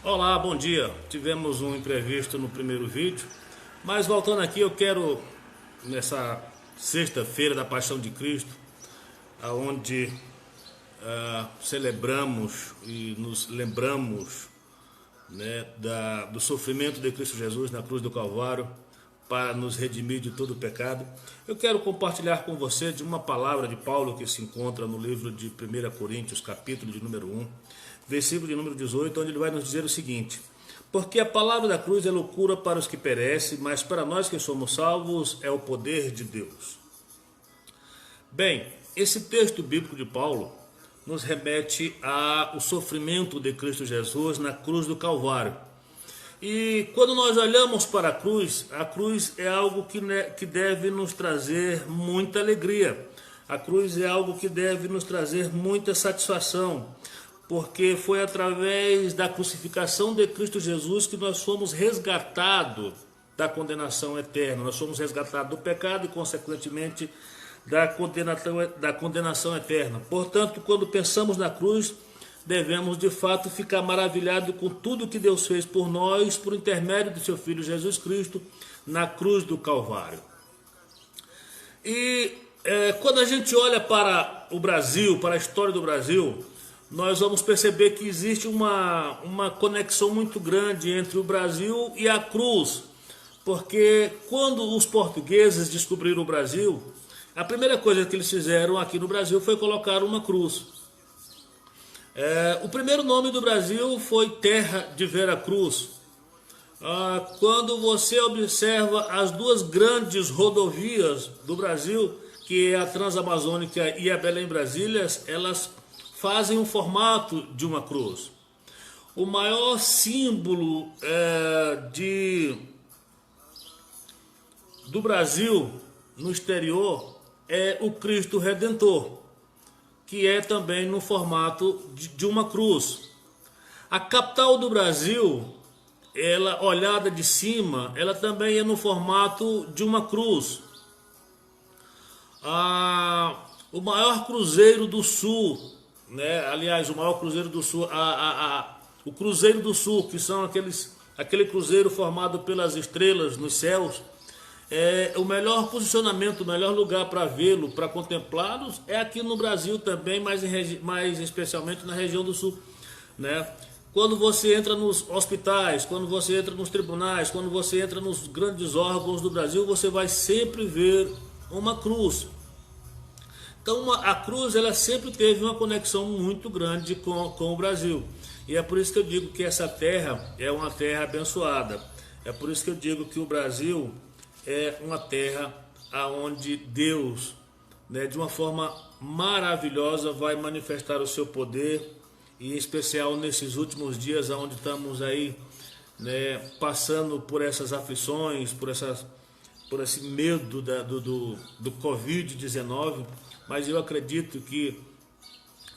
Olá, bom dia. Tivemos um imprevisto no primeiro vídeo, mas voltando aqui, eu quero, nessa sexta-feira da Paixão de Cristo, onde celebramos e nos lembramos, do sofrimento de Cristo Jesus na cruz do Calvário para nos redimir de todo o pecado. Eu quero compartilhar com você de uma palavra de Paulo que se encontra no livro de 1 Coríntios, capítulo de número 1, versículo de número 18, onde ele vai nos dizer o seguinte: porque a palavra da cruz é loucura para os que perecem, mas para nós que somos salvos é o poder de Deus. Bem, esse texto bíblico de Paulo nos remete ao sofrimento de Cristo Jesus na cruz do Calvário. E quando nós olhamos para a cruz é algo que deve nos trazer muita alegria. A cruz é algo que deve nos trazer muita satisfação, porque foi através da crucificação de Cristo Jesus que nós fomos resgatados da condenação eterna. Nós fomos resgatados do pecado e, consequentemente, da condenação eterna. Portanto, quando pensamos na cruz, devemos de fato ficar maravilhados com tudo que Deus fez por nós, por intermédio de seu Filho Jesus Cristo, na cruz do Calvário. E quando a gente olha para o Brasil, para a história do Brasil, nós vamos perceber que existe uma conexão muito grande entre o Brasil e a cruz, porque quando os portugueses descobriram o Brasil, a primeira coisa que eles fizeram aqui no Brasil foi colocar uma cruz. O primeiro nome do Brasil foi Terra de Vera Cruz. Quando você observa as duas grandes rodovias do Brasil, que é a Transamazônica e a Belém-Brasília, elas fazem um formato de uma cruz. O maior símbolo do Brasil no exterior é o Cristo Redentor, que é também no formato de uma cruz. A capital do Brasil, ela olhada de cima, ela também é no formato de uma cruz. O maior cruzeiro do sul, aliás, o maior cruzeiro do sul, o Cruzeiro do Sul, que são aquele cruzeiro formado pelas estrelas nos céus, o melhor posicionamento, o melhor lugar para vê-lo, para contemplá-los, é aqui no Brasil também, mais especialmente na região do sul. Quando você entra nos hospitais, quando você entra nos tribunais, quando você entra nos grandes órgãos do Brasil, você vai sempre ver uma cruz. Então a cruz ela sempre teve uma conexão muito grande com o Brasil. E é por isso que eu digo que essa terra é uma terra abençoada. É por isso que eu digo que o Brasil é uma terra onde Deus, de uma forma maravilhosa, vai manifestar o seu poder, e em especial nesses últimos dias onde estamos aí passando por essas aflições, por esse medo do Covid-19, mas eu acredito que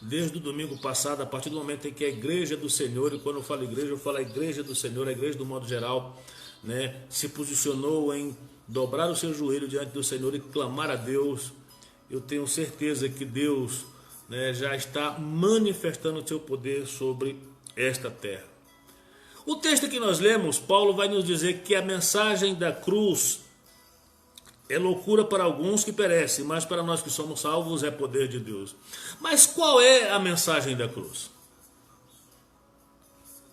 desde o domingo passado, a partir do momento em que a Igreja do Senhor, e quando eu falo igreja, eu falo a Igreja do Senhor, a igreja do modo geral, se posicionou em dobrar o seu joelho diante do Senhor e clamar a Deus, eu tenho certeza que Deus já está manifestando o seu poder sobre esta terra. O texto que nós lemos, Paulo vai nos dizer que a mensagem da cruz é loucura para alguns que perecem, mas para nós que somos salvos é poder de Deus. Mas qual é a mensagem da cruz?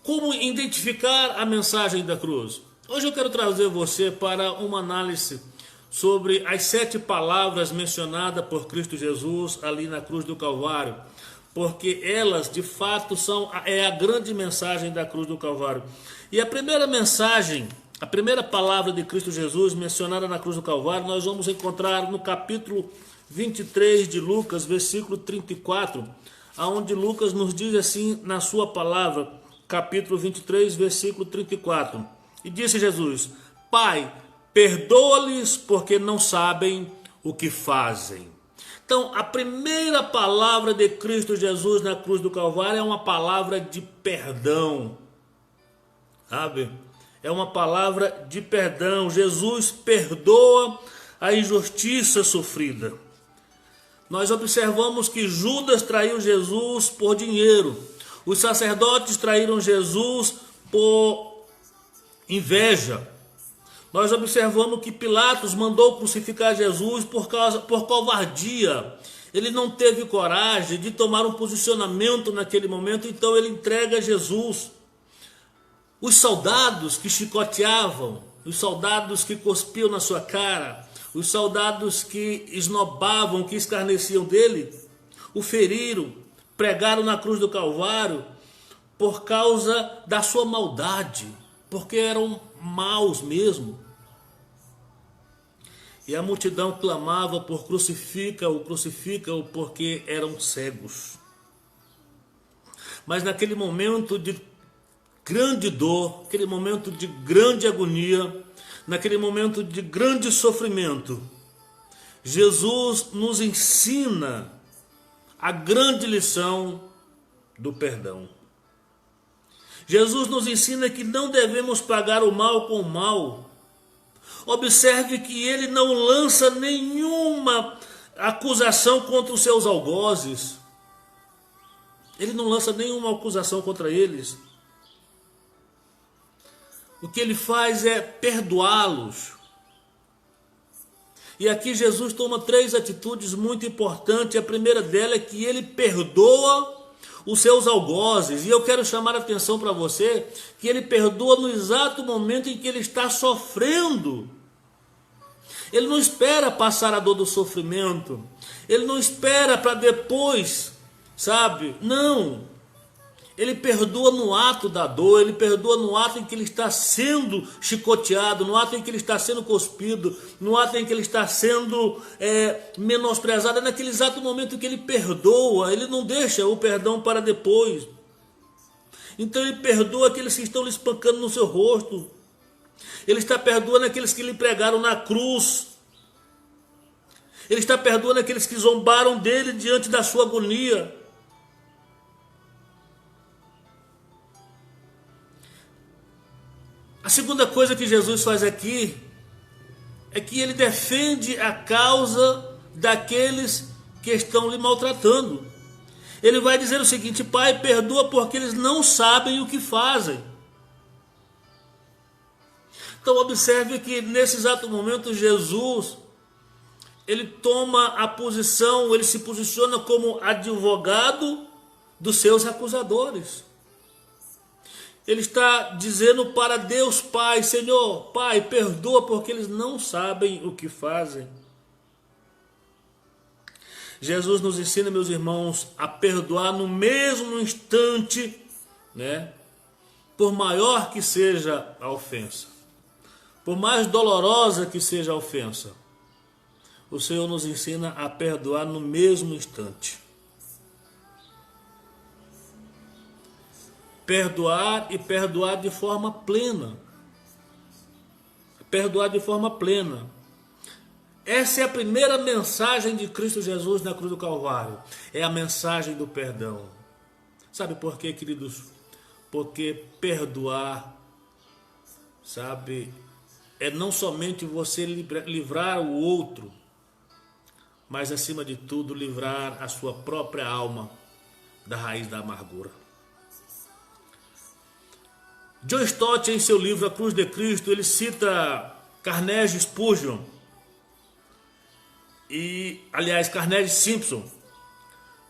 Como identificar a mensagem da cruz? Hoje eu quero trazer você para uma análise sobre as 7 palavras mencionadas por Cristo Jesus ali na cruz do Calvário, porque elas de fato é a grande mensagem da cruz do Calvário. E a primeira mensagem, a primeira palavra de Cristo Jesus mencionada na cruz do Calvário, nós vamos encontrar no capítulo 23 de Lucas, versículo 34, onde Lucas nos diz assim na sua palavra, capítulo 23, versículo 34. E disse Jesus: Pai, perdoa-lhes porque não sabem o que fazem. Então, a primeira palavra de Cristo Jesus na cruz do Calvário é uma palavra de perdão. Sabe? É uma palavra de perdão. Jesus perdoa a injustiça sofrida. Nós observamos que Judas traiu Jesus por dinheiro. Os sacerdotes traíram Jesus por inveja. Nós observamos que Pilatos mandou crucificar Jesus por covardia. Ele não teve coragem de tomar um posicionamento naquele momento, então ele entrega Jesus. Os soldados que chicoteavam, os soldados que cuspiam na sua cara, os soldados que esnobavam, que escarneciam dele, o feriram, pregaram na cruz do Calvário por causa da sua maldade, porque eram maus mesmo. E a multidão clamava por crucifica-o, porque eram cegos. Mas naquele momento de grande dor, aquele momento de grande agonia, naquele momento de grande sofrimento, Jesus nos ensina a grande lição do perdão. Jesus nos ensina que não devemos pagar o mal com o mal. Observe que ele não lança nenhuma acusação contra os seus algozes. Ele não lança nenhuma acusação contra eles. O que ele faz é perdoá-los. E aqui Jesus toma 3 atitudes muito importantes. A primeira dela é que ele perdoa os seus algozes. E eu quero chamar a atenção para você que ele perdoa no exato momento em que ele está sofrendo. Ele não espera passar a dor do sofrimento. Ele não espera para depois, sabe? Não. Ele perdoa no ato da dor, ele perdoa no ato em que ele está sendo chicoteado, no ato em que ele está sendo cuspido, no ato em que ele está sendo menosprezado. É naquele exato momento que ele perdoa, ele não deixa o perdão para depois. Então ele perdoa aqueles que estão lhe espancando no seu rosto. Ele está perdoando aqueles que lhe pregaram na cruz. Ele está perdoando aqueles que zombaram dele diante da sua agonia. A segunda coisa que Jesus faz aqui é que ele defende a causa daqueles que estão lhe maltratando. Ele vai dizer o seguinte: Pai, perdoa porque eles não sabem o que fazem. Então observe que nesse exato momento Jesus, ele toma a posição, ele se posiciona como advogado dos seus acusadores. Ele está dizendo para Deus Pai: Senhor, Pai, perdoa porque eles não sabem o que fazem. Jesus nos ensina, meus irmãos, a perdoar no mesmo instante, né? Por maior que seja a ofensa, por mais dolorosa que seja a ofensa, o Senhor nos ensina a perdoar no mesmo instante. Perdoar e perdoar de forma plena. Perdoar de forma plena. Essa é a primeira mensagem de Cristo Jesus na cruz do Calvário. É a mensagem do perdão. Sabe por quê, queridos? Porque perdoar, sabe, é não somente você livrar o outro, mas acima de tudo livrar a sua própria alma da raiz da amargura. John Stott, em seu livro A Cruz de Cristo, ele cita Carnegie Spurgeon, Carnegie Simpson.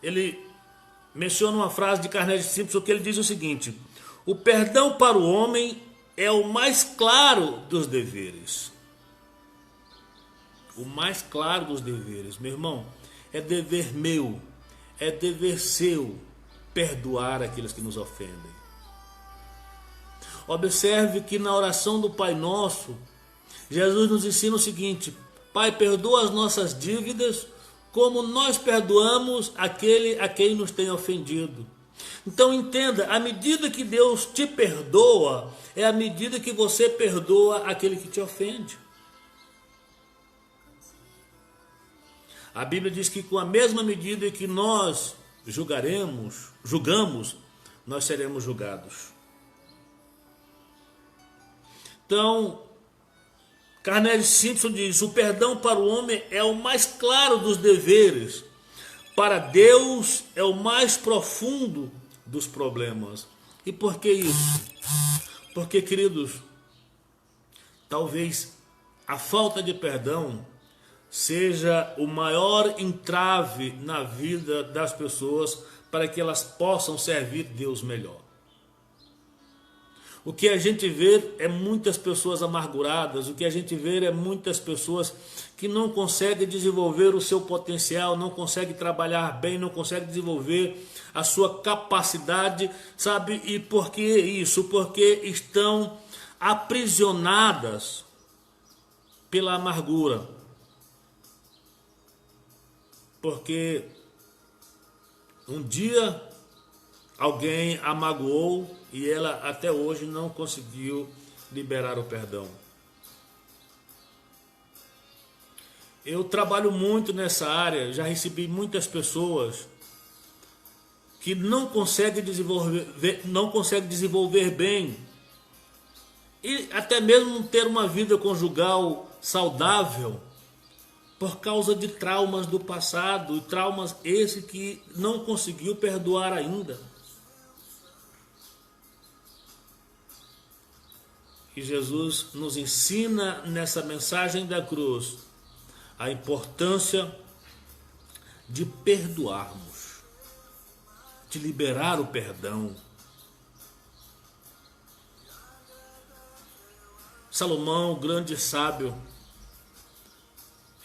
Ele menciona uma frase de Carnegie Simpson que ele diz o seguinte: o perdão para o homem é o mais claro dos deveres. O mais claro dos deveres, meu irmão, é dever meu, é dever seu perdoar aqueles que nos ofendem. Observe que na oração do Pai Nosso, Jesus nos ensina o seguinte: Pai, perdoa as nossas dívidas, como nós perdoamos aquele a quem nos tem ofendido. Então entenda, à medida que Deus te perdoa, é à medida que você perdoa aquele que te ofende. A Bíblia diz que com a mesma medida que nós julgamos, nós seremos julgados. Então, Carnegie Simpson diz: o perdão para o homem é o mais claro dos deveres, para Deus é o mais profundo dos problemas. E por que isso? Porque, queridos, talvez a falta de perdão seja o maior entrave na vida das pessoas para que elas possam servir Deus melhor. O que a gente vê é muitas pessoas amarguradas, o que a gente vê é muitas pessoas que não conseguem desenvolver o seu potencial, não conseguem trabalhar bem, não conseguem desenvolver a sua capacidade, sabe? E por que isso? Porque estão aprisionadas pela amargura. Porque um dia alguém a magoou e ela até hoje não conseguiu liberar o perdão. Eu trabalho muito nessa área, já recebi muitas pessoas que não conseguem desenvolver bem e até mesmo ter uma vida conjugal saudável por causa de traumas do passado, e traumas esses que não conseguiu perdoar ainda. E Jesus nos ensina nessa mensagem da cruz a importância de perdoarmos, de liberar o perdão. Salomão, o grande sábio,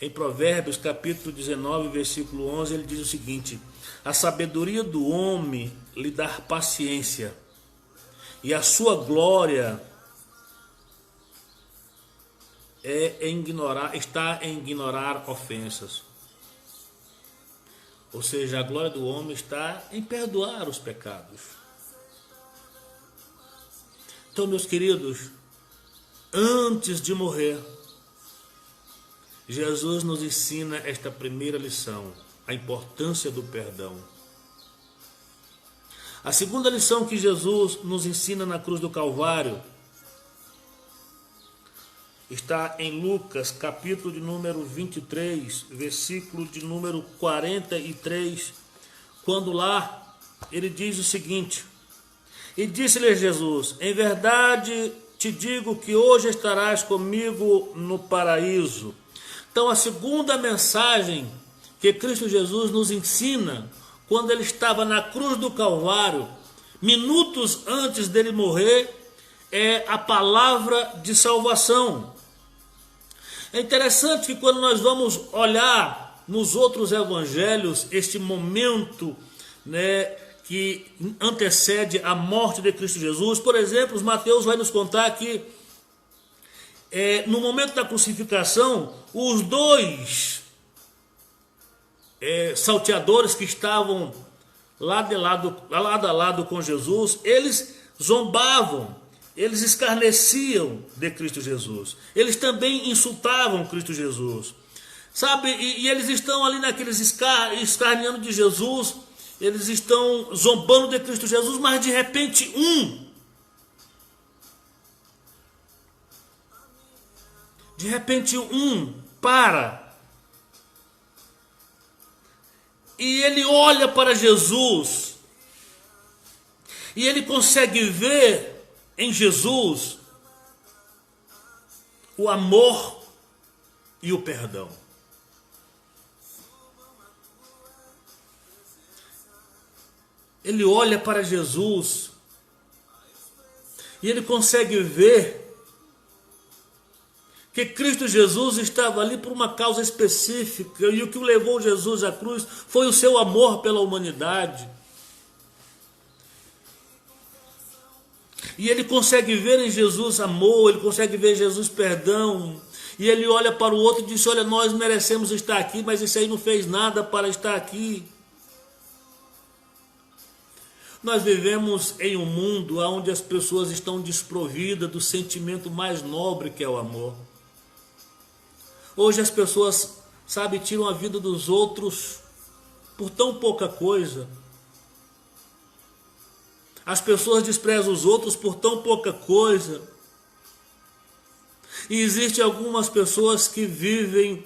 em Provérbios capítulo 19, versículo 11, ele diz o seguinte: a sabedoria do homem lhe dá paciência, e a sua glória está em ignorar ofensas. Ou seja, a glória do homem está em perdoar os pecados. Então, meus queridos, antes de morrer, Jesus nos ensina esta primeira lição, a importância do perdão. A segunda lição que Jesus nos ensina na cruz do Calvário está em Lucas, capítulo de número 23, versículo de número 43, quando lá ele diz o seguinte: e disse-lhe Jesus, em verdade te digo que hoje estarás comigo no paraíso. Então, a segunda mensagem que Cristo Jesus nos ensina, quando ele estava na cruz do Calvário, minutos antes dele morrer, é a palavra de salvação. É interessante que quando nós vamos olhar nos outros evangelhos, este momento, que antecede a morte de Cristo Jesus, por exemplo, Mateus vai nos contar que no momento da crucificação, os dois salteadores que estavam lado a lado com Jesus, eles zombavam, eles escarneciam de Cristo Jesus. Eles também insultavam Cristo Jesus. Sabe, e eles estão ali naqueles escarneando de Jesus, eles estão zombando de Cristo Jesus, mas de repente um para e ele olha para Jesus e ele consegue ver em Jesus o amor e o perdão. Ele olha para Jesus e ele consegue ver que Cristo Jesus estava ali por uma causa específica, e o que o levou Jesus à cruz foi o seu amor pela humanidade. E ele consegue ver em Jesus amor, ele consegue ver em Jesus perdão, e ele olha para o outro e diz: olha, nós merecemos estar aqui, mas esse aí não fez nada para estar aqui. Nós vivemos em um mundo onde as pessoas estão desprovidas do sentimento mais nobre, que é o amor. Hoje as pessoas, tiram a vida dos outros por tão pouca coisa. As pessoas desprezam os outros por tão pouca coisa. E existem algumas pessoas que vivem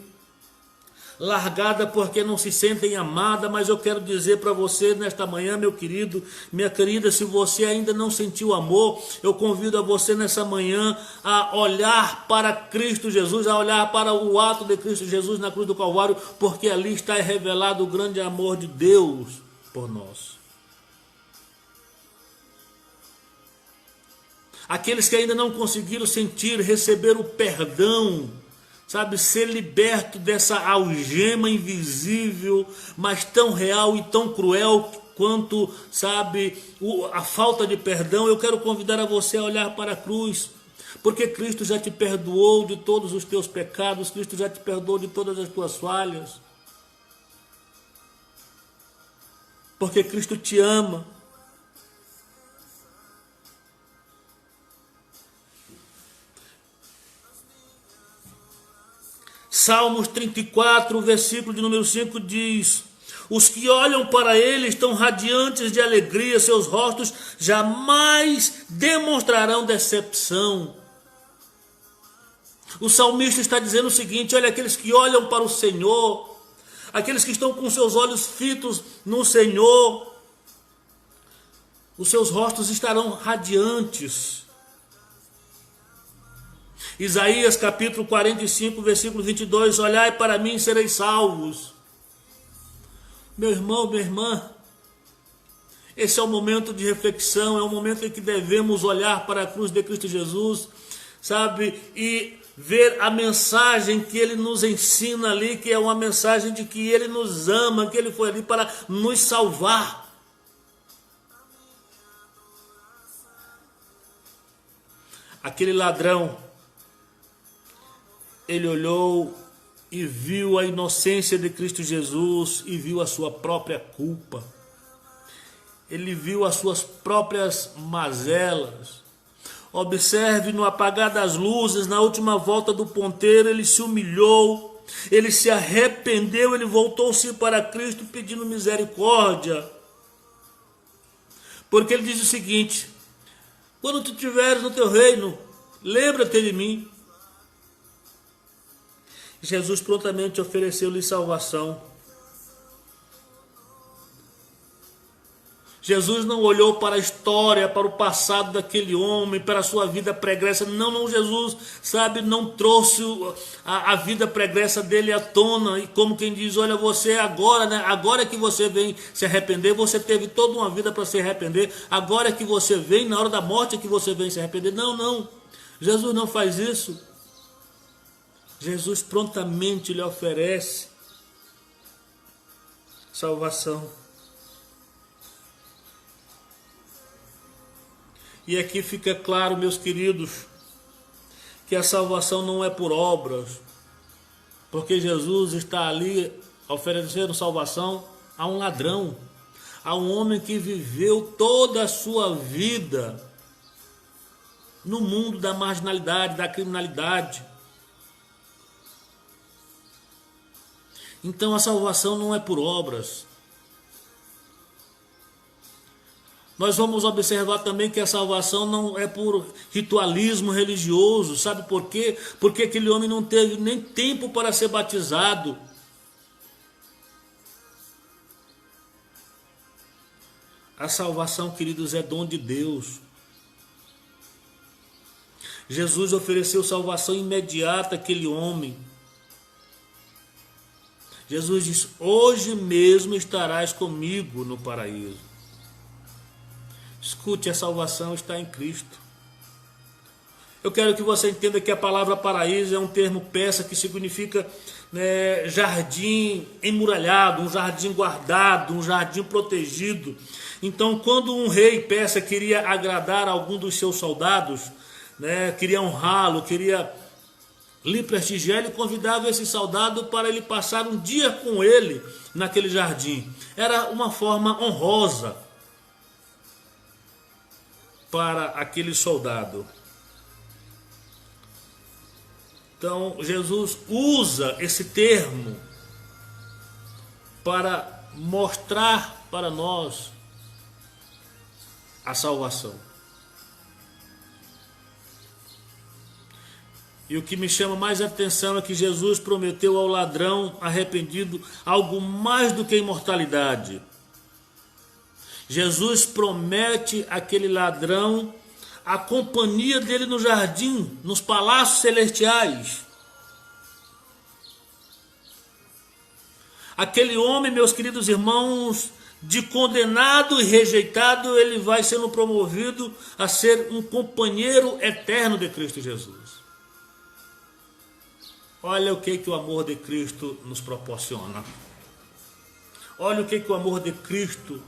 largada porque não se sentem amadas, mas eu quero dizer para você nesta manhã, meu querido, minha querida, se você ainda não sentiu amor, eu convido a você nessa manhã a olhar para Cristo Jesus, a olhar para o ato de Cristo Jesus na cruz do Calvário, porque ali está revelado o grande amor de Deus por nós. Aqueles que ainda não conseguiram sentir, receber o perdão, sabe, ser liberto dessa algema invisível, mas tão real e tão cruel quanto, sabe, a falta de perdão, eu quero convidar a você a olhar para a cruz, porque Cristo já te perdoou de todos os teus pecados, Cristo já te perdoou de todas as tuas falhas, porque Cristo te ama. Salmos 34, versículo de número 5 diz: os que olham para ele estão radiantes de alegria, seus rostos jamais demonstrarão decepção. O salmista está dizendo o seguinte: olha, aqueles que olham para o Senhor, aqueles que estão com seus olhos fitos no Senhor, os seus rostos estarão radiantes. Isaías capítulo 45, versículo 22, olhai para mim e sereis salvos. Meu irmão, minha irmã, esse é o momento de reflexão, é o momento em que devemos olhar para a cruz de Cristo Jesus, sabe, e ver a mensagem que ele nos ensina ali, que é uma mensagem de que ele nos ama, que ele foi ali para nos salvar. Aquele ladrão, ele olhou e viu a inocência de Cristo Jesus e viu a sua própria culpa. Ele viu as suas próprias mazelas. Observe, no apagar das luzes, na última volta do ponteiro, ele se humilhou, ele se arrependeu, ele voltou-se para Cristo pedindo misericórdia. Porque ele diz o seguinte: quando tu estiveres no teu reino, lembra-te de mim. Jesus prontamente ofereceu-lhe salvação. Jesus não olhou para a história, para o passado daquele homem, para a sua vida pregressa. Não, Jesus, sabe, não trouxe a vida pregressa dele à tona. E como quem diz, olha, você agora, né? Agora que você vem se arrepender, você teve toda uma vida para se arrepender. Agora que você vem, na hora da morte que você vem se arrepender. Não. Jesus não faz isso. Jesus prontamente lhe oferece salvação. E aqui fica claro, meus queridos, que a salvação não é por obras, porque Jesus está ali oferecendo salvação a um ladrão, a um homem que viveu toda a sua vida no mundo da marginalidade, da criminalidade. Então a salvação não é por obras. Nós vamos observar também que a salvação não é por ritualismo religioso. Sabe por quê? Porque aquele homem não teve nem tempo para ser batizado. A salvação, queridos, é dom de Deus. Jesus ofereceu salvação imediata àquele homem. Jesus diz: hoje mesmo estarás comigo no paraíso. Escute, a salvação está em Cristo. Eu quero que você entenda que a palavra paraíso é um termo persa que significa, né, jardim emuralhado, um jardim guardado, um jardim protegido. Então, quando um rei persa queria agradar algum dos seus soldados, né, queria honrá-lo, queria lhe prestigiar, ele convidava esse soldado para ele passar um dia com ele naquele jardim. Era uma forma honrosa para aquele soldado. Então, Jesus usa esse termo para mostrar para nós a salvação. E o que me chama mais a atenção é que Jesus prometeu ao ladrão arrependido algo mais do que imortalidade. Jesus promete àquele ladrão a companhia dele no jardim, nos palácios celestiais. Aquele homem, meus queridos irmãos, de condenado e rejeitado, ele vai sendo promovido a ser um companheiro eterno de Cristo Jesus. Olha o que o amor de Cristo nos proporciona. Olha o que o amor de Cristo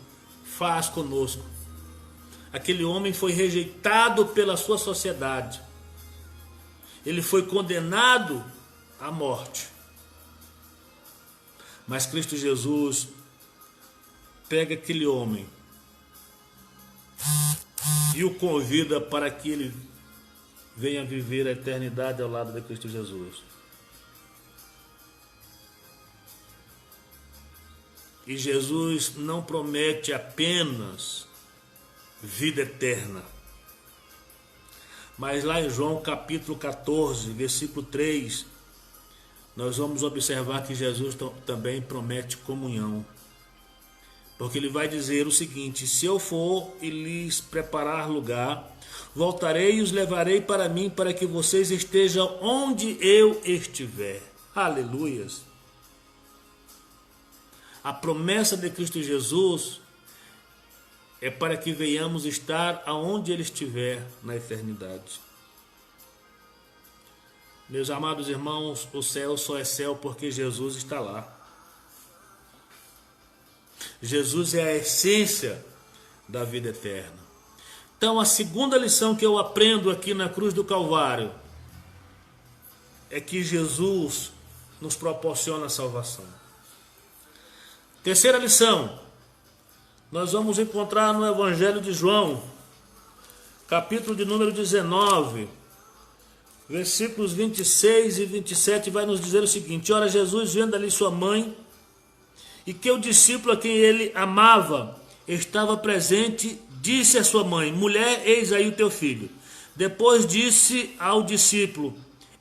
faz conosco. Aquele homem foi rejeitado pela sua sociedade. Ele foi condenado à morte. Mas Cristo Jesus pega aquele homem e o convida para que ele venha viver a eternidade ao lado de Cristo Jesus. E Jesus não promete apenas vida eterna, mas lá em João capítulo 14, versículo 3, nós vamos observar que Jesus também promete comunhão. Porque ele vai dizer o seguinte: se eu for e lhes preparar lugar, voltarei e os levarei para mim, para que vocês estejam onde eu estiver. Aleluias! A promessa de Cristo Jesus é para que venhamos estar aonde Ele estiver na eternidade. Meus amados irmãos, o céu só é céu porque Jesus está lá. Jesus é a essência da vida eterna. Então, a segunda lição que eu aprendo aqui na cruz do Calvário é que Jesus nos proporciona a salvação. Terceira lição, nós vamos encontrar no Evangelho de João, capítulo de número 19, versículos 26 e 27, vai nos dizer o seguinte: ora, Jesus, vendo ali sua mãe, e que o discípulo a quem ele amava estava presente, disse à sua mãe: mulher, eis aí o teu filho. Depois disse ao discípulo: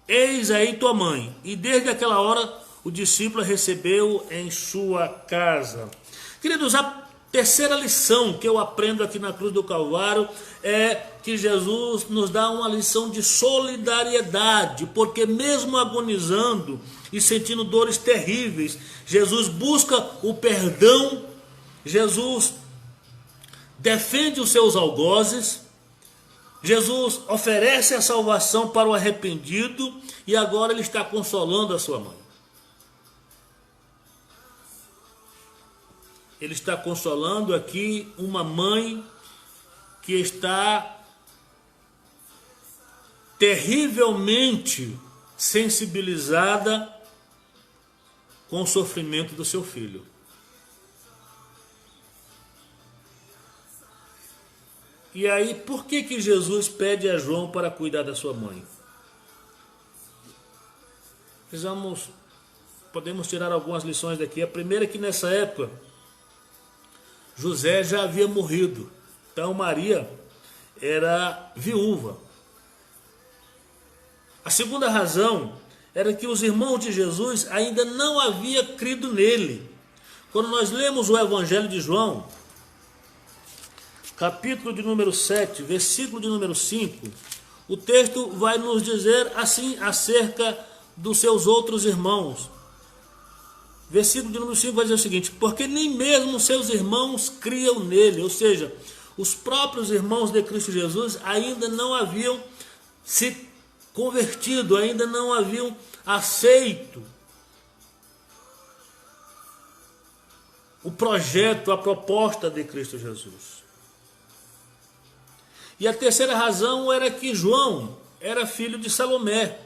eis aí tua mãe. E desde aquela hora o discípulo a recebeu em sua casa. Queridos, a terceira lição que eu aprendo aqui na cruz do Calvário é que Jesus nos dá uma lição de solidariedade, porque mesmo agonizando e sentindo dores terríveis, Jesus busca o perdão, Jesus defende os seus algozes, Jesus oferece a salvação para o arrependido e agora ele está consolando a sua mãe. Ele está consolando aqui uma mãe que está terrivelmente sensibilizada com o sofrimento do seu filho. E aí, por que Jesus pede a João para cuidar da sua mãe? Podemos tirar algumas lições daqui. A primeira é que nessa época José já havia morrido, então Maria era viúva. A segunda razão era que os irmãos de Jesus ainda não haviam crido nele. Quando nós lemos o Evangelho de João, capítulo de número 7, versículo de número 5, o texto vai nos dizer assim acerca dos seus outros irmãos. Versículo de número 5 vai dizer o seguinte: porque nem mesmo seus irmãos criam nele, ou seja, os próprios irmãos de Cristo Jesus ainda não haviam se convertido, ainda não haviam aceito o projeto, a proposta de Cristo Jesus. E a terceira razão era que João era filho de Salomé,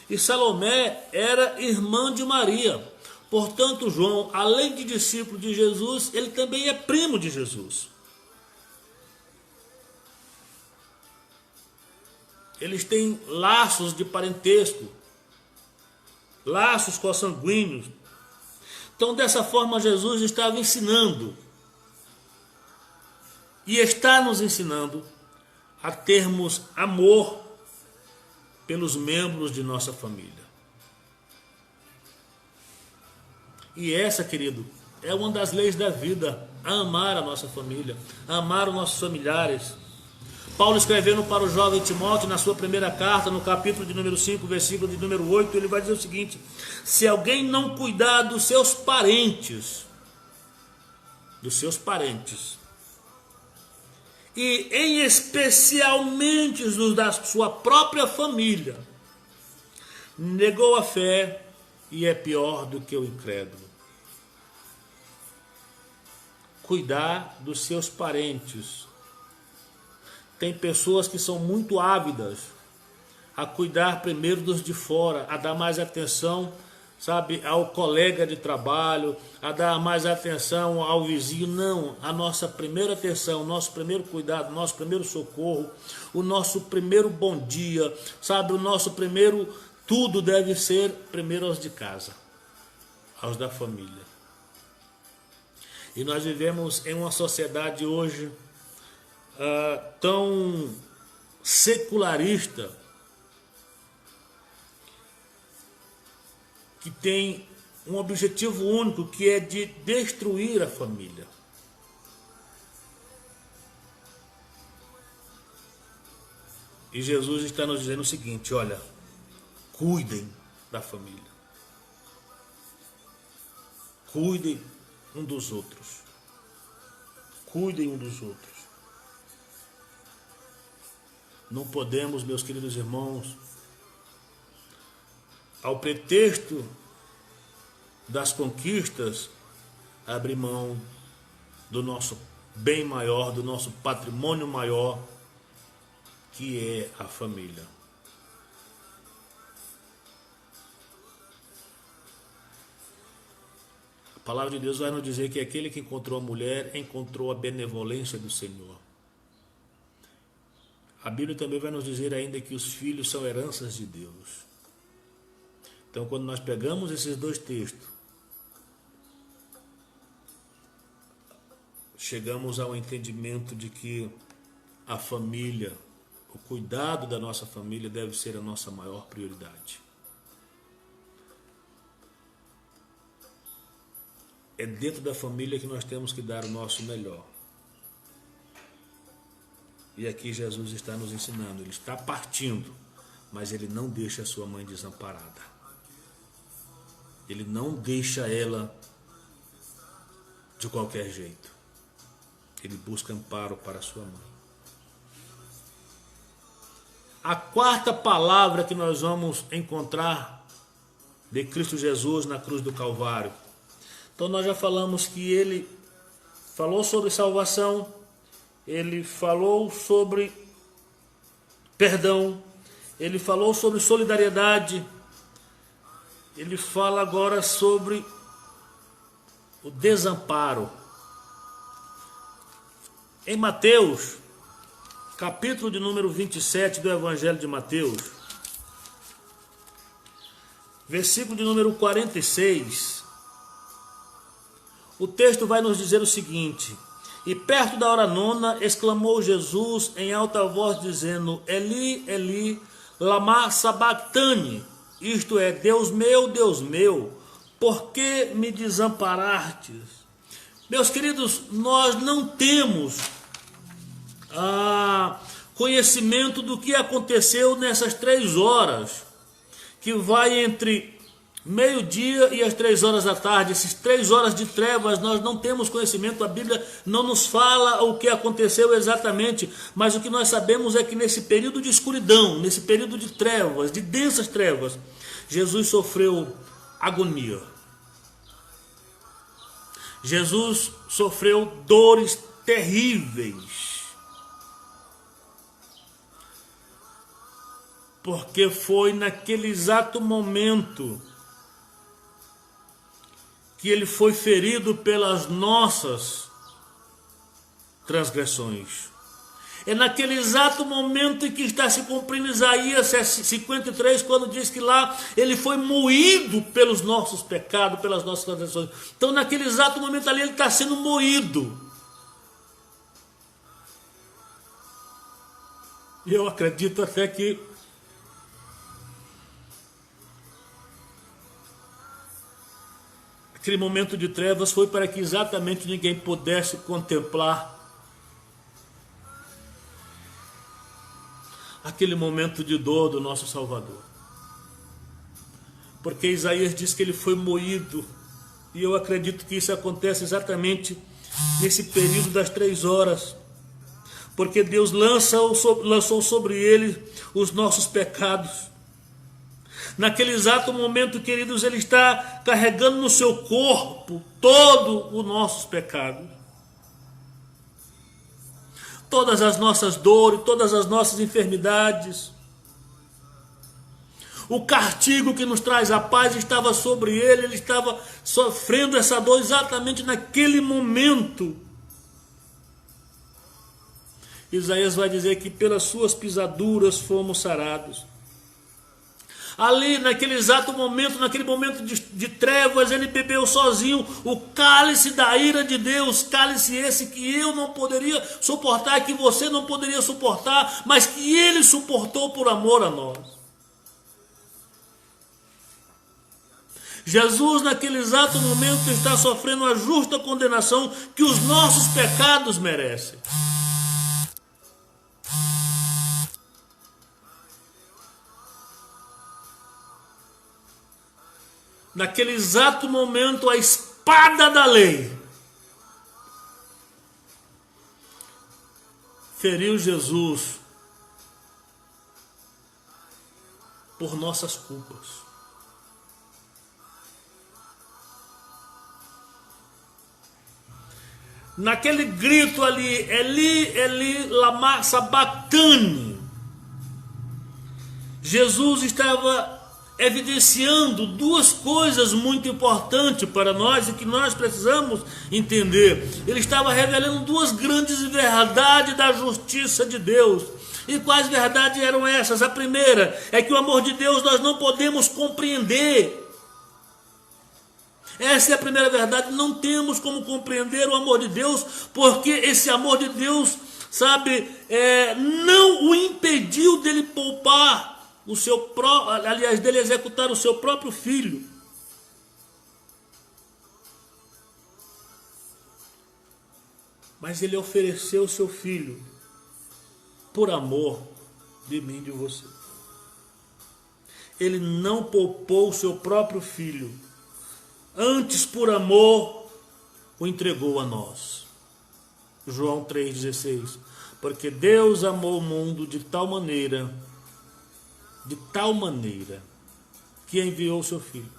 e Salomé era irmã de Maria. Portanto, João, além de discípulo de Jesus, ele também é primo de Jesus. Eles têm laços de parentesco, laços consanguíneos. Então, dessa forma, Jesus estava ensinando e está nos ensinando a termos amor pelos membros de nossa família. E essa, querido, é uma das leis da vida, amar a nossa família, amar os nossos familiares. Paulo, escrevendo para o jovem Timóteo, na sua primeira carta, no capítulo de número 5, versículo de número 8, ele vai dizer o seguinte: se alguém não cuidar dos seus parentes, e em especialmente os da sua própria família, negou a fé e é pior do que o incrédulo. Cuidar dos seus parentes. Tem pessoas que são muito ávidas a cuidar primeiro dos de fora, a dar mais atenção, sabe, ao colega de trabalho, a dar mais atenção ao vizinho. Não, a nossa primeira atenção, o nosso primeiro cuidado, o nosso primeiro socorro, o nosso primeiro bom dia, sabe, o nosso primeiro tudo deve ser primeiro aos de casa, aos da família. E nós vivemos em uma sociedade hoje tão secularista, que tem um objetivo único, que é de destruir a família. E Jesus está nos dizendo o seguinte: olha, cuidem da família. Cuidem um dos outros. Cuidem um dos outros. Não podemos, meus queridos irmãos, ao pretexto das conquistas, abrir mão do nosso bem maior, do nosso patrimônio maior, que é a família. A palavra de Deus vai nos dizer que aquele que encontrou a mulher encontrou a benevolência do Senhor. A Bíblia também vai nos dizer ainda que os filhos são heranças de Deus. Então, quando nós pegamos esses dois textos, chegamos ao entendimento de que a família, o cuidado da nossa família deve ser a nossa maior prioridade. É dentro da família que nós temos que dar o nosso melhor. E aqui Jesus está nos ensinando, ele está partindo, mas ele não deixa a sua mãe desamparada. Ele não deixa ela de qualquer jeito. Ele busca amparo para a sua mãe. A quarta palavra que nós vamos encontrar de Cristo Jesus na cruz do Calvário. Então nós já falamos que ele falou sobre salvação, ele falou sobre perdão, ele falou sobre solidariedade, ele fala agora sobre o desamparo. Em Mateus, capítulo de número 27 do Evangelho de Mateus, versículo de número 46, o texto vai nos dizer o seguinte: e perto da hora nona, exclamou Jesus em alta voz, dizendo: Eli, Eli, lama sabactani, isto é, Deus meu, por que me desamparastes? Meus queridos, nós não temos conhecimento do que aconteceu nessas 3 horas, que vai entre meio-dia e as 3 horas da tarde, essas 3 horas de trevas. Nós não temos conhecimento, a Bíblia não nos fala o que aconteceu exatamente, mas o que nós sabemos é que nesse período de escuridão, nesse período de trevas, de densas trevas, Jesus sofreu agonia. Jesus sofreu dores terríveis, porque foi naquele exato momento que ele foi ferido pelas nossas transgressões. É naquele exato momento em que está se cumprindo Isaías 53, quando diz que lá ele foi moído pelos nossos pecados, pelas nossas transgressões. Então naquele exato momento ali ele está sendo moído. E eu acredito até que Aquele momento de trevas foi para que exatamente ninguém pudesse contemplar aquele momento de dor do nosso Salvador. Porque Isaías diz que ele foi moído, e eu acredito que isso acontece exatamente nesse período das 3 horas, porque Deus lançou sobre ele os nossos pecados. Naquele exato momento, queridos, ele está carregando no seu corpo todos os nossos pecados, todas as nossas dores, todas as nossas enfermidades. O castigo que nos traz a paz estava sobre ele, ele estava sofrendo essa dor exatamente naquele momento. Isaías vai dizer que pelas suas pisaduras fomos sarados. Ali, naquele exato momento, naquele momento de trevas, ele bebeu sozinho o cálice da ira de Deus, cálice esse que eu não poderia suportar, que você não poderia suportar, mas que ele suportou por amor a nós. Jesus, naquele exato momento, está sofrendo a justa condenação que os nossos pecados merecem. Naquele exato momento, a espada da lei feriu Jesus por nossas culpas. Naquele grito ali, Eli, Eli, lama sabachthani, Jesus estava evidenciando 2 coisas muito importantes para nós e que nós precisamos entender. Ele estava revelando 2 grandes verdades da justiça de Deus. E quais verdades eram essas? A primeira é que o amor de Deus nós não podemos compreender. Essa é a primeira verdade. Não temos como compreender o amor de Deus, porque esse amor de Deus, sabe, não o impediu dele poupar dele executar o seu próprio filho. Mas ele ofereceu o seu filho por amor de mim e de você. Ele não poupou o seu próprio filho, antes por amor o entregou a nós. João 3,16. Porque Deus amou o mundo de tal maneira que enviou o seu filho.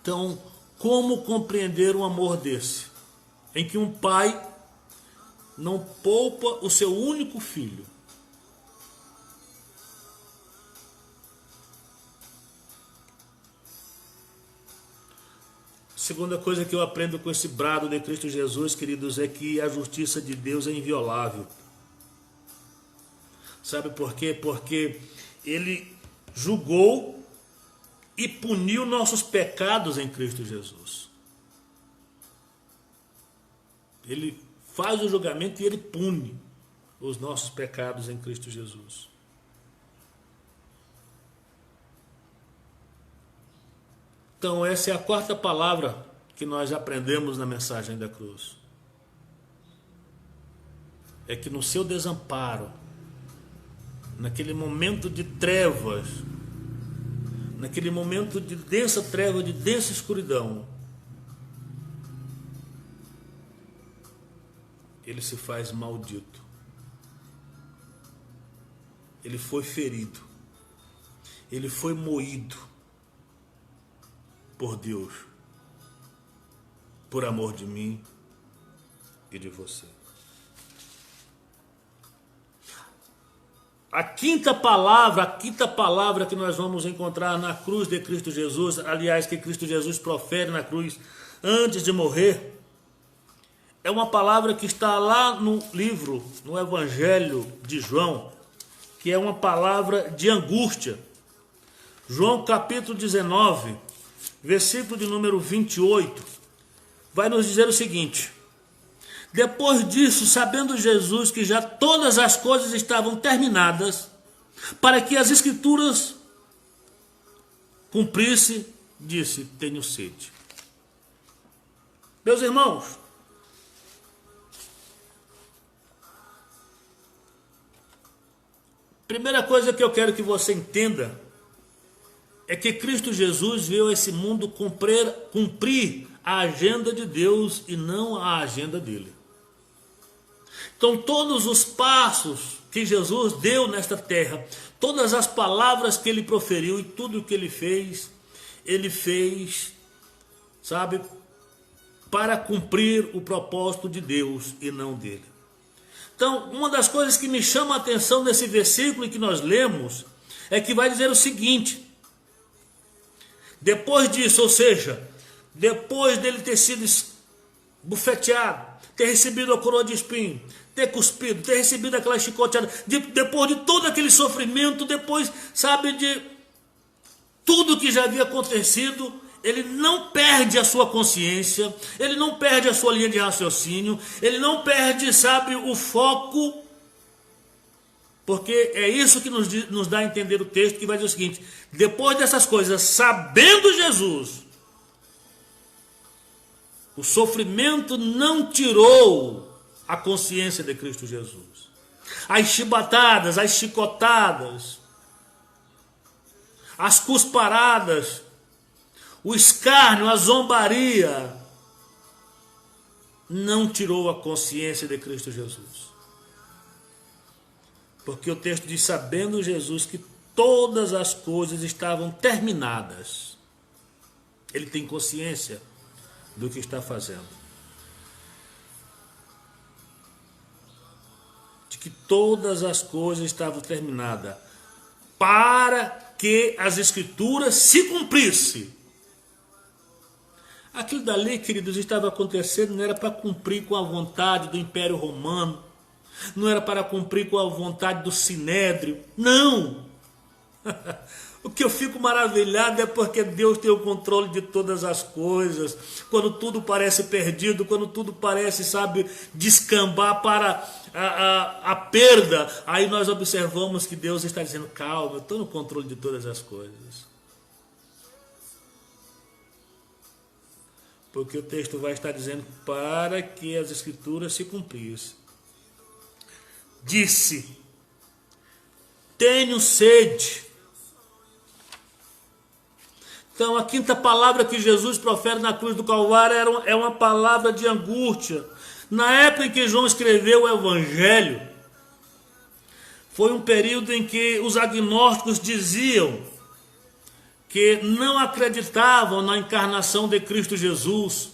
Então, como compreender um amor desse, em que um pai não poupa o seu único filho? Segunda coisa que eu aprendo com esse brado de Cristo Jesus, queridos, é que a justiça de Deus é inviolável. Sabe por quê? Porque ele julgou e puniu nossos pecados em Cristo Jesus. Ele faz o julgamento e ele pune os nossos pecados em Cristo Jesus. Então essa é a 4ª palavra que nós aprendemos na mensagem da cruz. É que no seu desamparo, naquele momento de trevas, naquele momento de densa treva, de densa escuridão, ele se faz maldito. Ele foi ferido. Ele foi moído por Deus, por amor de mim e de você. A quinta palavra que nós vamos encontrar na cruz de Cristo Jesus, aliás, que Cristo Jesus profere na cruz antes de morrer, é uma palavra que está lá no livro, no Evangelho de João, que é uma palavra de angústia. João capítulo 19, versículo de número 28, vai nos dizer o seguinte: depois disso, sabendo Jesus que já todas as coisas estavam terminadas, para que as Escrituras cumprissem, disse: tenho sede. Meus irmãos, primeira coisa que eu quero que você entenda é que Cristo Jesus veio a esse mundo cumprir a agenda de Deus e não a agenda dele. Então todos os passos que Jesus deu nesta terra, todas as palavras que ele proferiu e tudo o que ele fez, sabe, para cumprir o propósito de Deus e não dele. Então, uma das coisas que me chama a atenção nesse versículo que nós lemos é que vai dizer o seguinte: depois disso, ou seja, depois dele ter sido bufeteado, ter recebido a coroa de espinho, ter cuspido, ter recebido aquela chicoteada, depois de todo aquele sofrimento, depois, sabe, de tudo que já havia acontecido, ele não perde a sua consciência, ele não perde a sua linha de raciocínio, ele não perde, sabe, o foco, porque é isso que nos dá a entender o texto, que vai dizer o seguinte: depois dessas coisas, sabendo Jesus, o sofrimento não tirou a consciência de Cristo Jesus. As chibatadas, as chicotadas, as cusparadas, o escárnio, a zombaria, não tirou a consciência de Cristo Jesus. Porque o texto diz: sabendo Jesus que todas as coisas estavam terminadas. Ele tem consciência do que está fazendo. De que todas as coisas estavam terminadas, para que as Escrituras se cumprissem. Aquilo dali, queridos, estava acontecendo, não era para cumprir com a vontade do Império Romano, não era para cumprir com a vontade do Sinédrio, não. O que eu fico maravilhado é porque Deus tem o controle de todas as coisas. Quando tudo parece perdido, quando tudo parece, sabe, descambar para a perda, aí nós observamos que Deus está dizendo: calma, eu estou no controle de todas as coisas. Porque o texto vai estar dizendo: para que as Escrituras se cumprissem. Disse: tenho sede. Então a quinta palavra que Jesus profere na cruz do Calvário é uma palavra de angústia. Na época em que João escreveu o Evangelho, foi um período em que os agnósticos diziam que não acreditavam na encarnação de Cristo Jesus.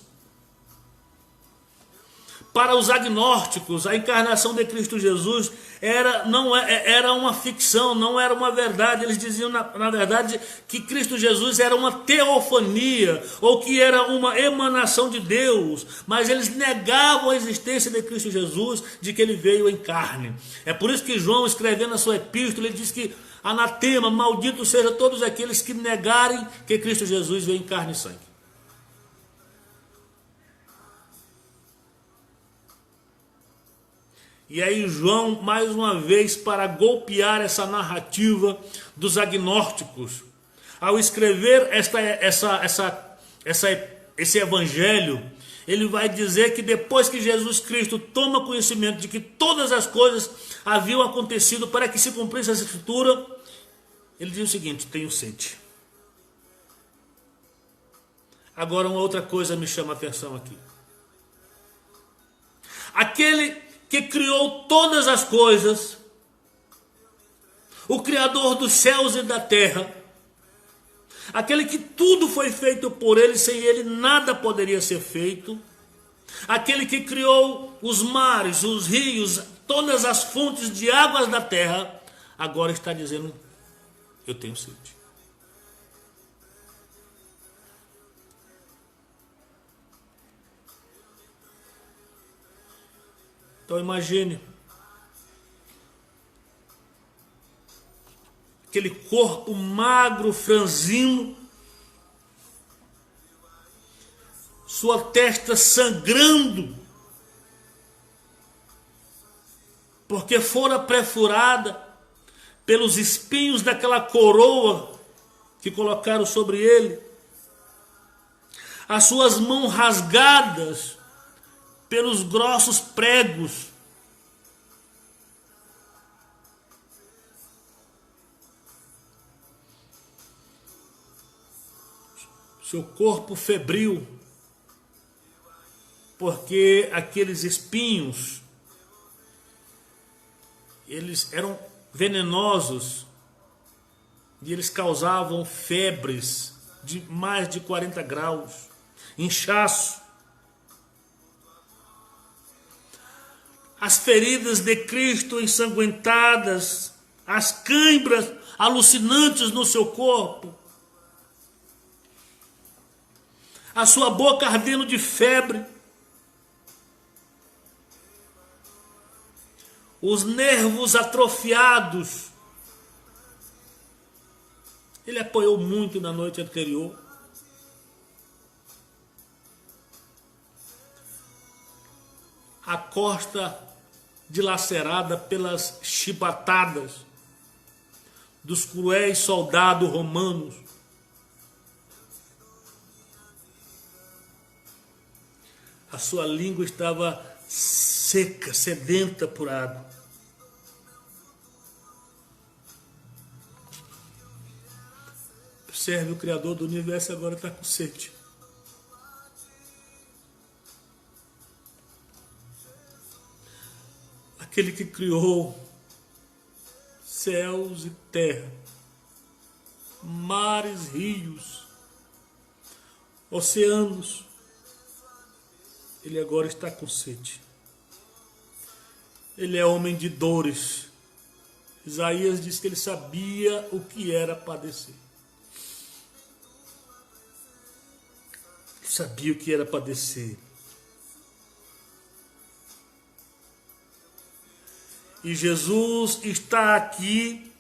Para os agnósticos, a encarnação de Cristo Jesus era uma ficção, não era uma verdade. Eles diziam, na verdade, que Cristo Jesus era uma teofania, ou que era uma emanação de Deus, mas eles negavam a existência de Cristo Jesus, de que ele veio em carne. É por isso que João, escrevendo a sua epístola, ele diz que anatema, maldito seja todos aqueles que negarem que Cristo Jesus veio em carne e sangue. E aí João, mais uma vez, para golpear essa narrativa dos agnósticos, ao escrever esse evangelho, ele vai dizer que depois que Jesus Cristo toma conhecimento de que todas as coisas haviam acontecido para que se cumprisse essa escritura, ele diz o seguinte: tenho sede. Agora uma outra coisa me chama a atenção aqui. Aquele que criou todas as coisas, o Criador dos céus e da terra, aquele que tudo foi feito por ele, sem ele nada poderia ser feito, aquele que criou os mares, os rios, todas as fontes de águas da terra, agora está dizendo: eu tenho sede. Então imagine aquele corpo magro, franzino, sua testa sangrando, porque fora perfurada pelos espinhos daquela coroa que colocaram sobre ele. as suas mãos rasgadas pelos grossos pregos. Seu corpo febril, porque aqueles espinhos, eles eram venenosos e eles causavam febres de mais de 40 graus, inchaço. As feridas de Cristo ensanguentadas, as câimbras alucinantes no seu corpo, a sua boca ardendo de febre, os nervos atrofiados. Ele apanhou muito na noite anterior. A costa dilacerada pelas chibatadas dos cruéis soldados romanos. A sua língua estava seca, sedenta por água. Observe, o Criador do universo agora está com sede. Aquele que criou céus e terra, mares, rios, oceanos, ele agora está com sede. Ele é homem de dores. Isaías diz que ele sabia o que era padecer. Ele sabia o que era padecer. E Jesus está aqui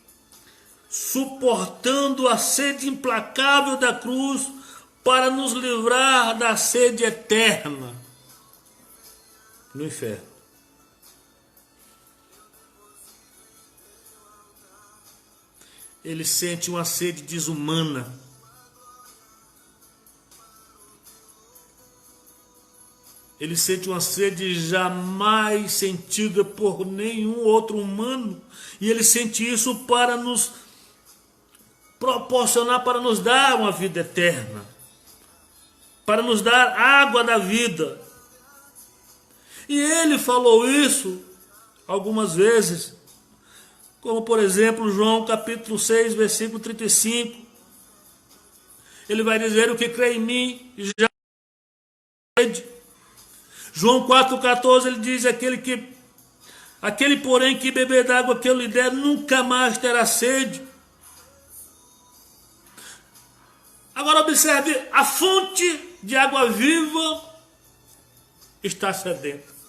suportando a sede implacável da cruz para nos livrar da sede eterna no inferno. Ele sente uma sede desumana. Ele sente uma sede jamais sentida por nenhum outro humano. E ele sente isso para nos proporcionar, para nos dar uma vida eterna. Para nos dar água da vida. E ele falou isso algumas vezes. Como por exemplo, João capítulo 6, versículo 35. Ele vai dizer: o que crê em mim já sede. João 4,14 ele diz: aquele porém que beber da água que eu lhe der nunca mais terá sede. Agora observe, a fonte de água viva está sedenta.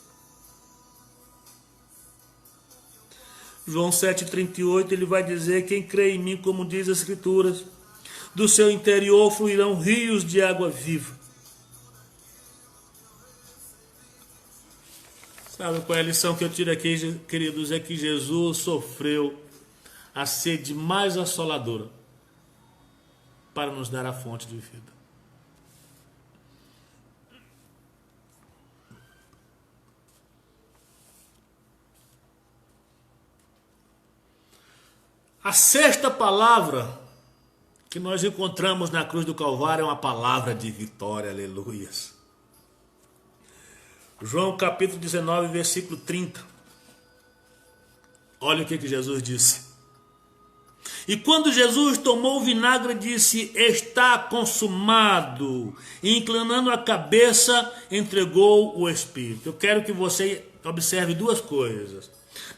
João 7,38 ele vai dizer: quem crê em mim, como diz as Escrituras, do seu interior fluirão rios de água viva. Sabe qual é a lição que eu tiro aqui, queridos? É que Jesus sofreu a sede mais assoladora para nos dar a fonte de vida. A sexta palavra que nós encontramos na cruz do Calvário é uma palavra de vitória, aleluias. João capítulo 19, versículo 30. Olha o que Jesus disse. E quando Jesus tomou o vinagre, disse: está consumado. E inclinando a cabeça, entregou o Espírito. Eu quero que você observe duas coisas.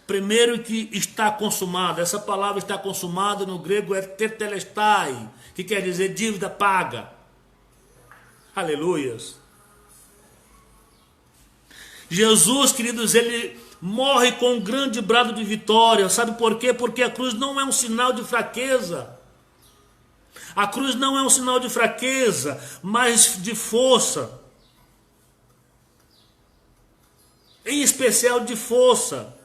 Primeiro, que está consumado. Essa palavra está consumada no grego é tetelestai, que quer dizer dívida paga. Aleluias. Jesus, queridos, ele morre com um grande brado de vitória. Sabe por quê? Porque a cruz não é um sinal de fraqueza. A cruz não é um sinal de fraqueza, mas de força. Em especial de força.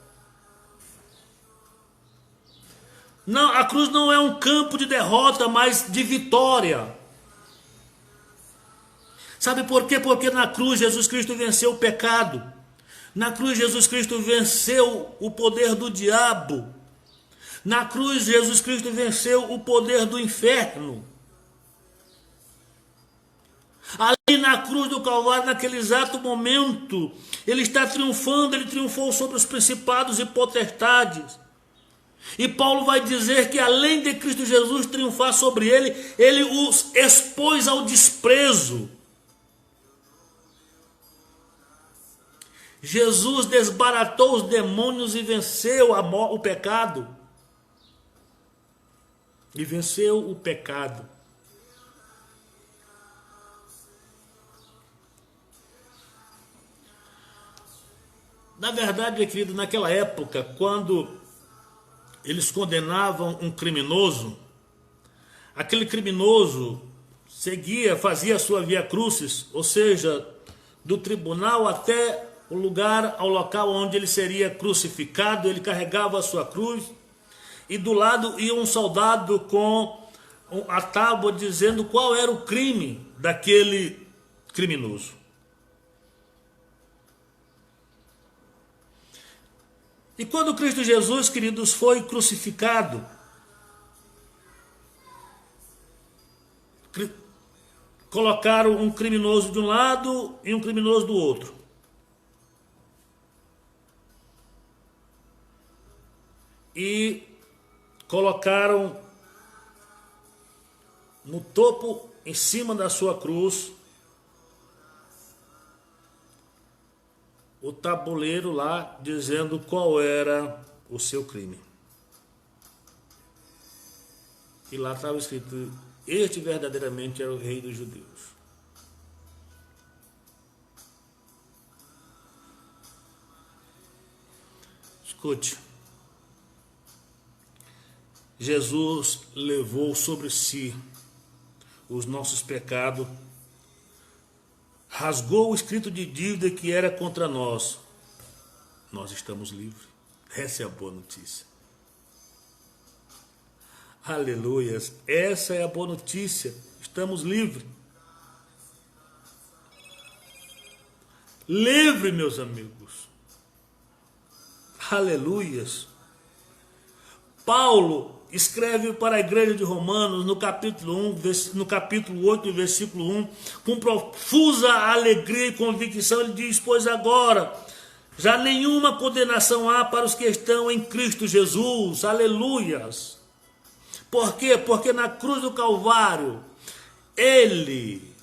Não, a cruz não é um campo de derrota, mas de vitória. Sabe por quê? Porque na cruz Jesus Cristo venceu o pecado. Na cruz Jesus Cristo venceu o poder do diabo. Na cruz Jesus Cristo venceu o poder do inferno. Ali na cruz do Calvário, naquele exato momento, ele está triunfando, ele triunfou sobre os principados e potestades. E Paulo vai dizer que além de Cristo Jesus triunfar sobre ele, ele os expôs ao desprezo. Jesus desbaratou os demônios e venceu o pecado. E venceu o pecado. Na verdade, querido, naquela época, quando eles condenavam um criminoso, aquele criminoso fazia a sua via crucis, ou seja, do tribunal até o lugar, ao local onde ele seria crucificado, ele carregava a sua cruz, e do lado ia um soldado com a tábua dizendo qual era o crime daquele criminoso. E quando Cristo Jesus, queridos, foi crucificado, colocaram um criminoso de um lado e um criminoso do outro. E colocaram no topo, em cima da sua cruz, o tabuleiro lá dizendo qual era o seu crime. E lá estava escrito: este verdadeiramente era o rei dos judeus. Escute, Jesus levou sobre si os nossos pecados, rasgou o escrito de dívida que era contra nós. Nós estamos livres. Essa é a boa notícia. Aleluias. Essa é a boa notícia. Estamos livres. Livre, meus amigos. Aleluias. Paulo escreve para a igreja de Romanos no capítulo 1, no capítulo 8, versículo 1, com profusa alegria e convicção, ele diz: pois agora já nenhuma condenação há para os que estão em Cristo Jesus. Aleluias. Por quê? Porque na cruz do Calvário ele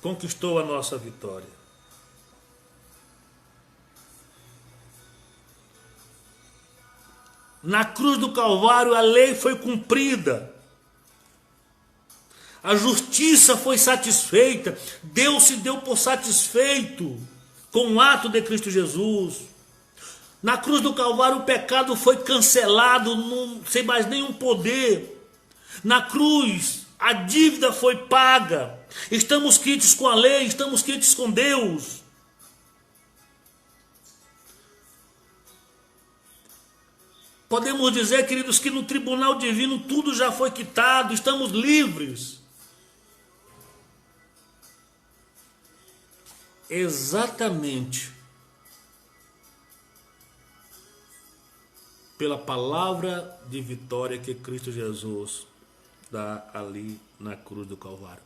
conquistou a nossa vitória. Na cruz do Calvário a lei foi cumprida, a justiça foi satisfeita, Deus se deu por satisfeito com o ato de Cristo Jesus. Na cruz do Calvário o pecado foi cancelado, sem mais nenhum poder. Na cruz a dívida foi paga, estamos quites com a lei, estamos quites com Deus. Podemos dizer, queridos, que no tribunal divino tudo já foi quitado, estamos livres. Exatamente pela palavra de vitória que Cristo Jesus dá ali na cruz do Calvário.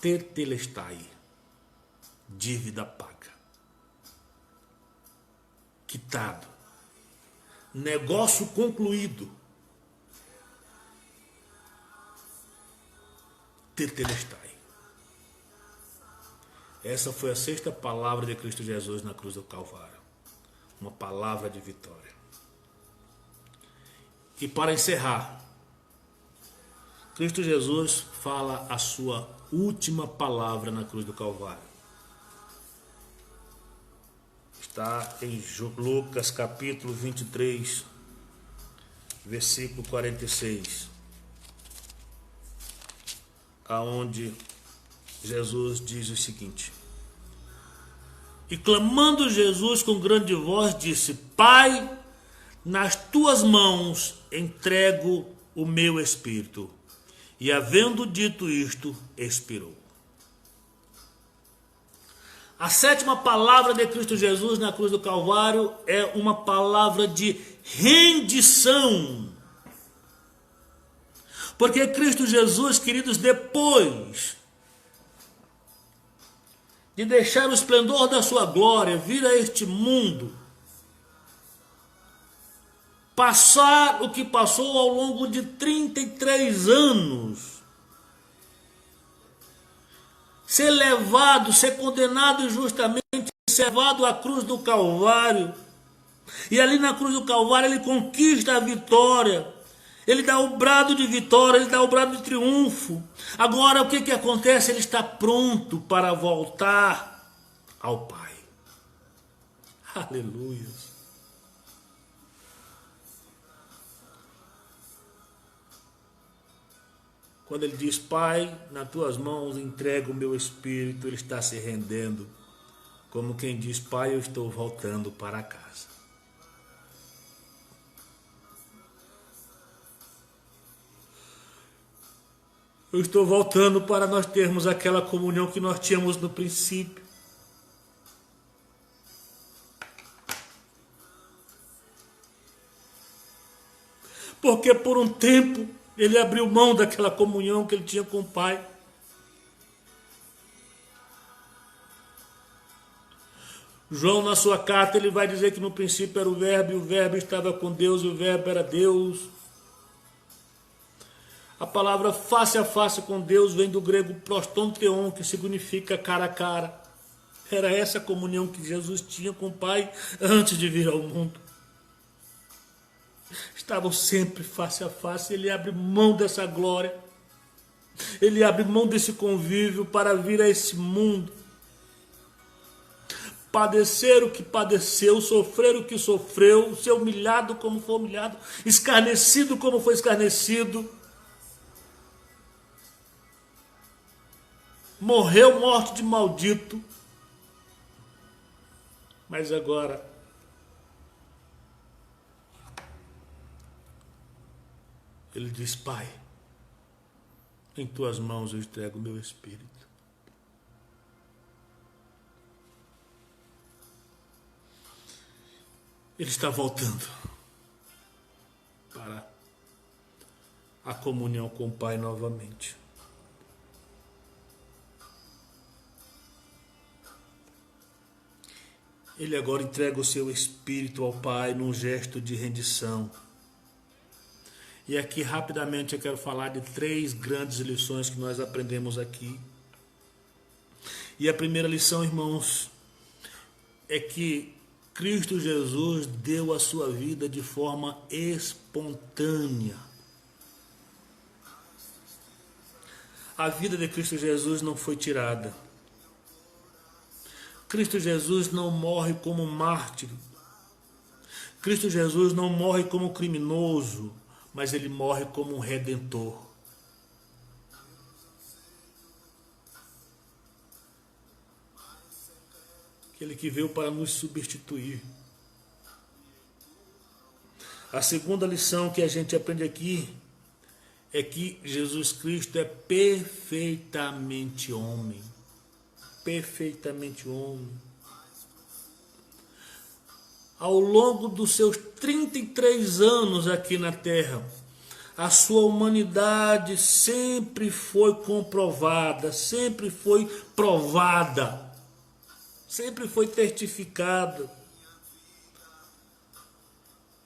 Tetelestai, dívida paga, quitado. Negócio concluído. Tetelestai. Essa foi a sexta palavra de Cristo Jesus na cruz do Calvário. Uma palavra de vitória. E para encerrar, Cristo Jesus fala a sua última palavra na cruz do Calvário. Está em Lucas capítulo 23, versículo 46, aonde Jesus diz o seguinte: e clamando Jesus com grande voz, disse: Pai, nas tuas mãos entrego o meu espírito. E havendo dito isto, expirou. A sétima palavra de Cristo Jesus na cruz do Calvário é uma palavra de rendição. Porque Cristo Jesus, queridos, depois de deixar o esplendor da sua glória, vir a este mundo, passar o que passou ao longo de 33 anos, ser levado, ser condenado injustamente, ser levado à cruz do Calvário, e ali na cruz do Calvário ele conquista a vitória, ele dá o brado de vitória, ele dá o brado de triunfo. Agora o que acontece? Ele está pronto para voltar ao Pai. Aleluia. Quando ele diz, Pai, nas tuas mãos entrego o meu espírito, ele está se rendendo, como quem diz, Pai, eu estou voltando para casa. Eu estou voltando para nós termos aquela comunhão que nós tínhamos no princípio. Porque por um tempo ele abriu mão daquela comunhão que ele tinha com o Pai. João, na sua carta, ele vai dizer que no princípio era o Verbo, e o Verbo estava com Deus, e o Verbo era Deus. A palavra face a face com Deus vem do grego prostonteon, que significa cara a cara. Era essa a comunhão que Jesus tinha com o Pai antes de vir ao mundo. Estavam sempre face a face. Ele abre mão dessa glória, ele abre mão desse convívio para vir a esse mundo, padecer o que padeceu, sofrer o que sofreu, ser humilhado como foi humilhado, escarnecido como foi escarnecido, morreu morte de maldito, mas agora ele diz, Pai, em tuas mãos eu entrego o meu espírito. Ele está voltando para a comunhão com o Pai novamente. Ele agora entrega o seu espírito ao Pai num gesto de rendição. E aqui rapidamente eu quero falar de 3 grandes lições que nós aprendemos aqui. E a primeira lição, irmãos, é que Cristo Jesus deu a sua vida de forma espontânea. A vida de Cristo Jesus não foi tirada. Cristo Jesus não morre como mártir. Cristo Jesus não morre como criminoso, mas ele morre como um redentor. Aquele que veio para nos substituir. A segunda lição que a gente aprende aqui é que Jesus Cristo é perfeitamente homem. Perfeitamente homem. Ao longo dos seus 33 anos aqui na terra, a sua humanidade sempre foi comprovada, sempre foi provada, sempre foi testificada.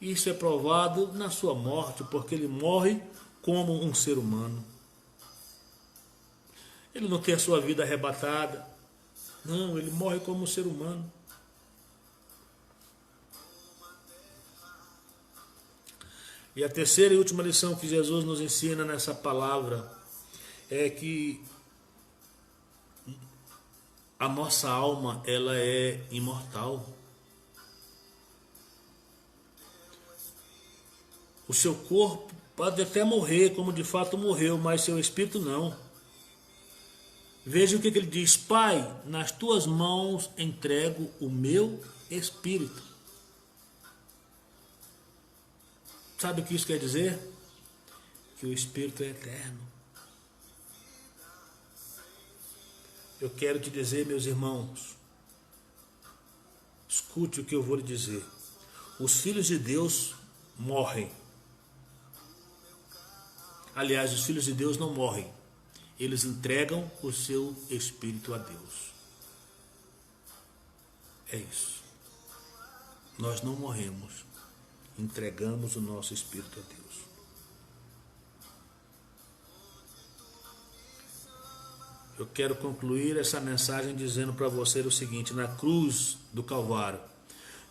Isso é provado na sua morte, porque ele morre como um ser humano. Ele não tem a sua vida arrebatada. Não, ele morre como um ser humano. E a terceira e última lição que Jesus nos ensina nessa palavra é que a nossa alma, ela é imortal. O seu corpo pode até morrer, como de fato morreu, mas seu espírito não. Veja o que ele diz: Pai, nas tuas mãos entrego o meu espírito. Sabe o que isso quer dizer? Que o espírito é eterno. Eu quero te dizer, meus irmãos, Escute o que eu vou lhe dizer. Os filhos de Deus morrem. Aliás, os filhos de Deus não morrem. Eles entregam o seu espírito a Deus. É isso. Nós não morremos. Entregamos o nosso espírito a Deus. Eu quero concluir essa mensagem dizendo para você o seguinte: na cruz do Calvário,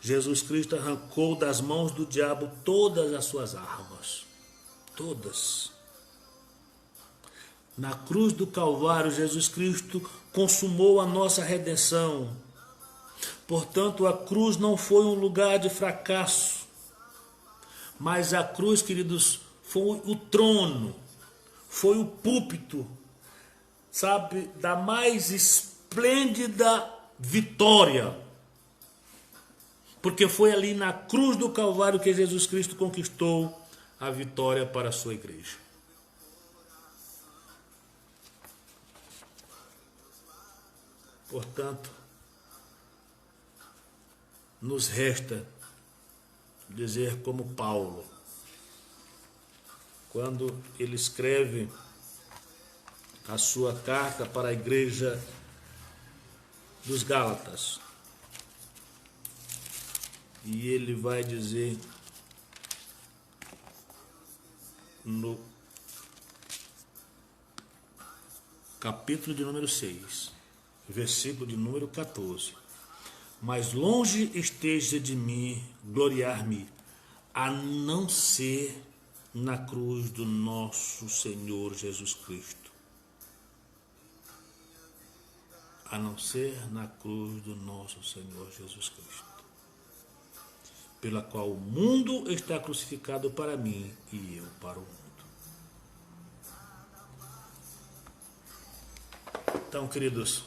Jesus Cristo arrancou das mãos do diabo todas as suas armas. Todas. Na cruz do Calvário, Jesus Cristo consumou a nossa redenção. Portanto, a cruz não foi um lugar de fracasso, mas a cruz, queridos, foi o trono, foi o púlpito, sabe, da mais esplêndida vitória. Porque foi ali na cruz do Calvário que Jesus Cristo conquistou a vitória para a sua igreja. Portanto, nos resta dizer como Paulo, quando ele escreve a sua carta para a igreja dos Gálatas, e ele vai dizer no capítulo de número 6, versículo de número 14: mas longe esteja de mim gloriar-me, a não ser na cruz do nosso Senhor Jesus Cristo. A não ser na cruz do nosso Senhor Jesus Cristo, pela qual o mundo está crucificado para mim e eu para o mundo. Então, queridos,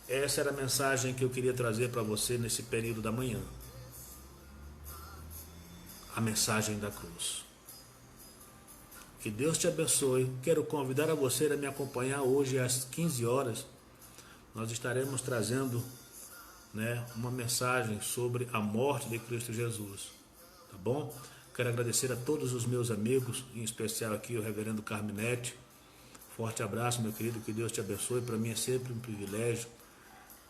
essa era a mensagem que eu queria trazer para você nesse período da manhã. A mensagem da cruz. Que Deus te abençoe. Quero convidar a você a me acompanhar hoje às 15 horas. Nós estaremos trazendo, uma mensagem sobre a morte de Cristo Jesus. Tá bom? Quero agradecer a todos os meus amigos, em especial aqui o reverendo Carminete. Forte abraço, meu querido. Que Deus te abençoe. Para mim é sempre um privilégio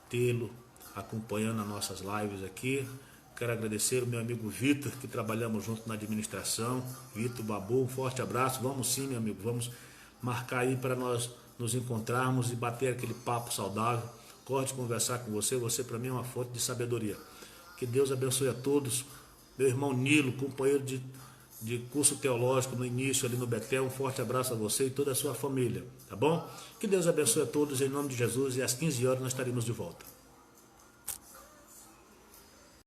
tê-lo acompanhando as nossas lives aqui. Quero agradecer o meu amigo Vitor, que trabalhamos junto na administração. Vitor, Babu, um forte abraço. Vamos sim, meu amigo, vamos marcar aí para nós nos encontrarmos e bater aquele papo saudável. Gosto de conversar com você, você para mim é uma fonte de sabedoria. Que Deus abençoe a todos. Meu irmão Nilo, companheiro de curso teológico no início ali no Betel, um forte abraço a você e toda a sua família, tá bom? Que Deus abençoe a todos em nome de Jesus, e às 15 horas nós estaremos de volta.